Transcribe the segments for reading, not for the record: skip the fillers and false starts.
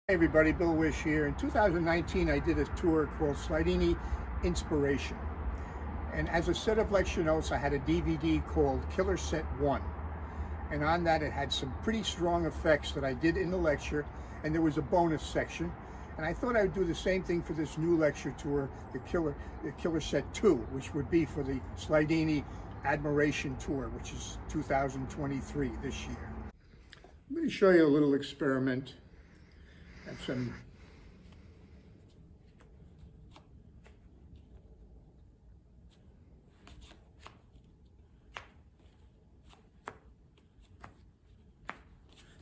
Hey everybody, Bill Wisch here. In 2019, I did a tour called Slydini Inspiration. And as a set of lecture notes, I had a DVD called Killer Set 1. And on that, it had some pretty strong effects that I did in the lecture, and there was a bonus section. And I thought I would do the same thing for this new lecture tour, the Killer Set 2, which would be for the Slydini Admiration Tour, which is 2023, this year. I'm going to show you a little experiment.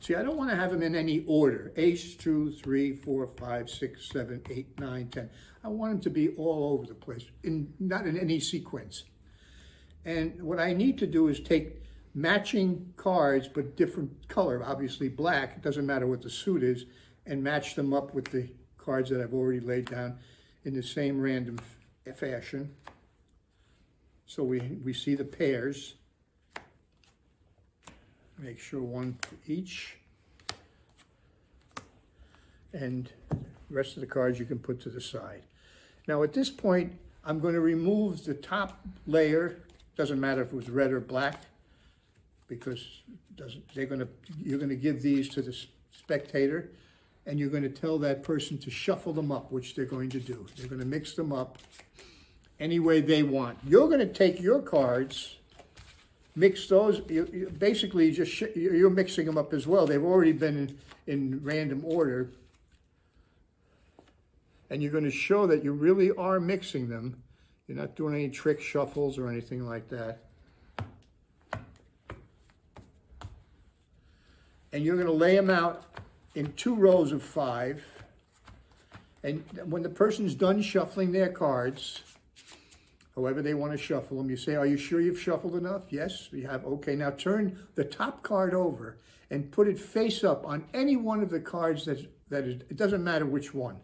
See, I don't want to have them in any order. H, 2, 3, 4, 5, 6, 7, 8, 9, 10. I want them to be all over the place, not in any sequence. And what I need to do is take matching cards, but different color, obviously black. It doesn't matter what the suit is, and match them up with the cards that I've already laid down in the same random fashion. So we see the pairs. Make sure one for each. And the rest of the cards you can put to the side. Now at this point, I'm going to remove the top layer. Doesn't matter if it was red or black, because you're going to give these to the spectator, and you're going to tell that person to shuffle them up, which they're going to do. They're going to mix them up any way they want. You're going to take your cards, mix those. Basically, you're mixing them up as well. They've already been in random order. And you're going to show that you really are mixing them. You're not doing any trick shuffles or anything like that. And you're going to lay them out in 2 rows of 5. And when the person's done shuffling their cards, however they want to shuffle them, you say, are you sure you've shuffled enough? Yes, we have. Okay, now turn the top card over and put it face up on any one of the cards that is, it doesn't matter which one.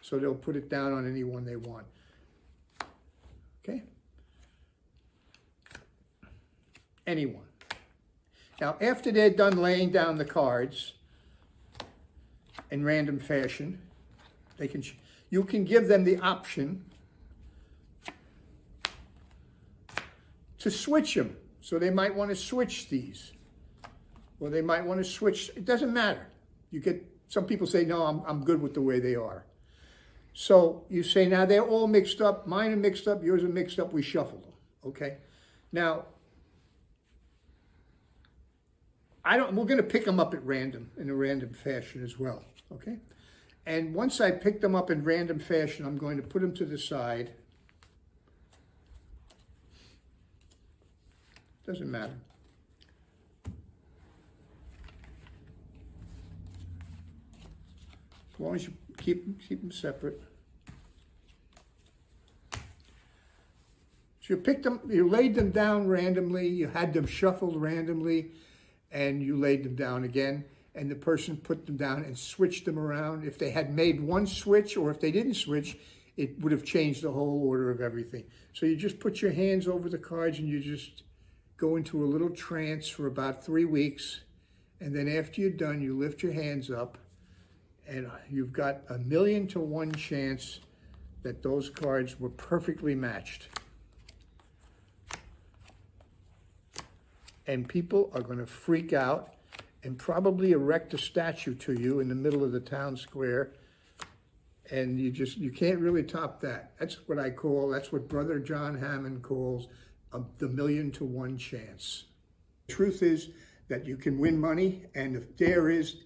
So they'll put it down on any one they want. Okay? Anyone. Now, after they're done laying down the cards in random fashion, you can give them the option to switch them. So they might want to switch these, or they might want to switch. It doesn't matter. Some people say, no, I'm good with the way they are. So you say, now they're all mixed up. Mine are mixed up. Yours are mixed up. We shuffle them. Okay. Now, we're going to pick them up at random, in a random fashion as well. Okay. And once I pick them up in random fashion, I'm going to put them to the side. Doesn't matter. As long as you keep them separate. So you picked them, you laid them down randomly, you had them shuffled randomly, and you laid them down again, and the person put them down and switched them around. If they had made one switch, or if they didn't switch, it would have changed the whole order of everything. So you just put your hands over the cards and you just go into a little trance for about 3 weeks. And then after you're done, you lift your hands up, and you've got 1,000,000 to 1 chance that those cards were perfectly matched. And people are going to freak out and probably erect a statue to you in the middle of the town square. And you can't really top that. That's what Brother Hamman calls the 1,000,000 to 1 chance. The truth is that you can win money, and the dare is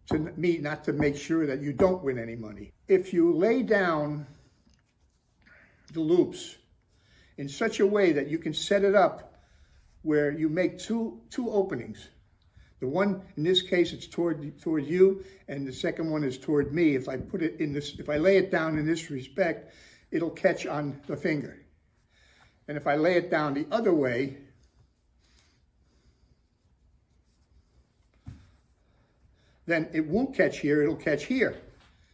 to me not to make sure that you don't win any money. If you lay down the loops in such a way that you can set it up where you make two openings. The one, in this case, it's toward you, and the second one is toward me. If I put it in this, if I lay it down in this respect, it'll catch on the finger. And if I lay it down the other way, then it won't catch here, it'll catch here.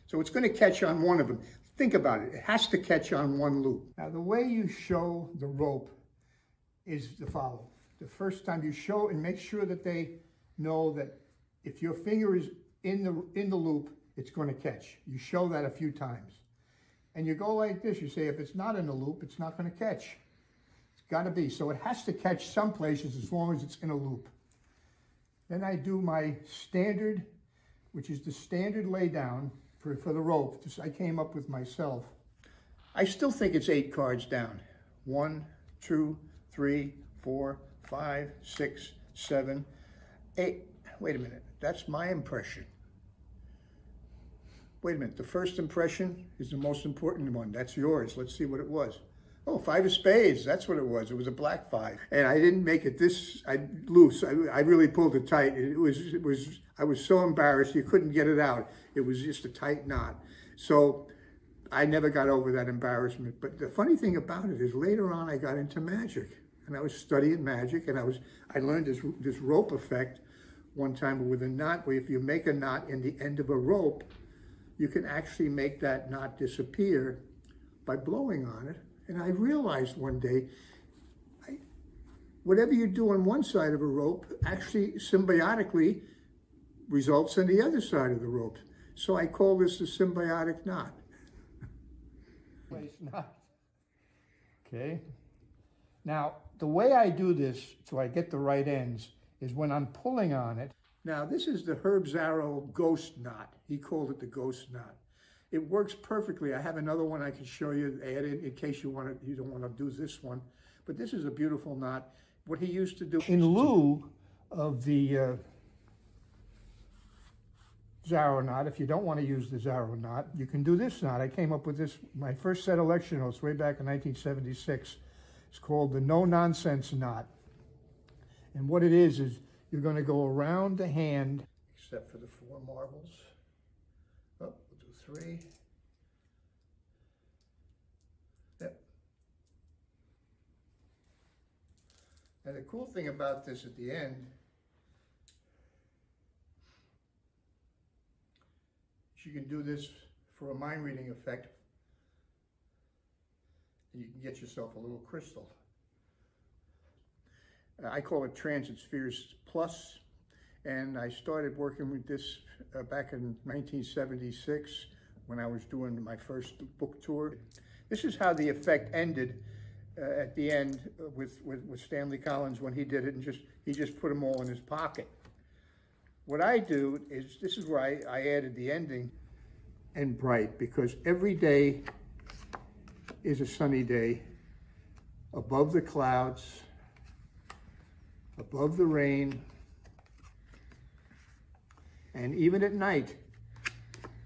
So it's going to catch on one of them. Think about it. It has to catch on one loop. Now, the way you show the rope is the following. The first time you show and make sure that they know that if your finger is in the loop, it's going to catch. You show that a few times. And you go like this, you say, if it's not in a loop, it's not going to catch. It's got to be. So it has to catch some places as long as it's in a loop. Then I do my standard, which is the standard laydown for the rope. This I came up with myself. I still think it's 8 cards down. 1, 2, 3, 4, 5, 6, 7, 8. Wait a minute, that's my impression. Wait a minute, the first impression is the most important one. That's yours. Let's see what it was. Oh, 5 of spades, that's what it was. It was a black 5. And I didn't make it this loose. I really pulled it tight. I was so embarrassed, you couldn't get it out. It was just a tight knot. So I never got over that embarrassment. But the funny thing about it is later on I got into magic. And I was studying magic, and I learned this rope effect one time with a knot, where if you make a knot in the end of a rope, you can actually make that knot disappear by blowing on it. And I realized one day, whatever you do on one side of a rope actually symbiotically results in the other side of the rope. So I call this the symbiotic knot. Okay. Now, the way I do this, so I get the right ends, is when I'm pulling on it. Now, this is the Herb Zarrow ghost knot. He called it the ghost knot. It works perfectly. I have another one I can show you, add in case you don't want to do this one. But this is a beautiful knot. What he used to do, in lieu of the Zarrow knot, if you don't want to use the Zarrow knot, you can do this knot. I came up with this, my first set of lecture notes way back in 1976. It's called the no-nonsense knot. And what it is you're going to go around the hand, except for the 4 marbles. Oh, we'll do 3. Yep. And the cool thing about this at the end is you can do this for a mind reading effect. And you can get yourself a little crystal. I call it Transit Spheres Plus, and I started working with this back in 1976 when I was doing my first book tour. This is how the effect ended at the end with Stanley Collins when he did it, and he just put them all in his pocket. What I do is, this is where I added the ending, and bright, because every day is a sunny day, above the clouds, above the rain, and even at night,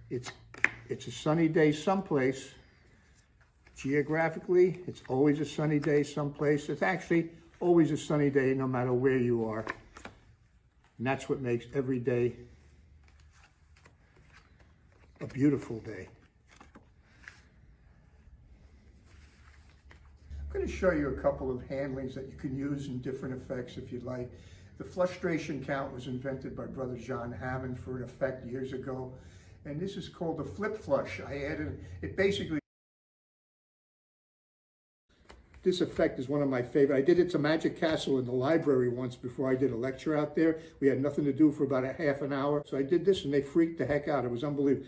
it's a sunny day someplace. Geographically, it's always a sunny day someplace. It's actually always a sunny day no matter where you are. And that's what makes every day a beautiful day. I'm going to show you a couple of handlings that you can use in different effects if you'd like. The frustration count was invented by Brother Hamman for an effect years ago. And this is called the flip flush. I added, it basically, this effect is one of my favorite. I did it to Magic Castle in the library once before I did a lecture out there. We had nothing to do for about a half an hour. So I did this and they freaked the heck out. It was unbelievable.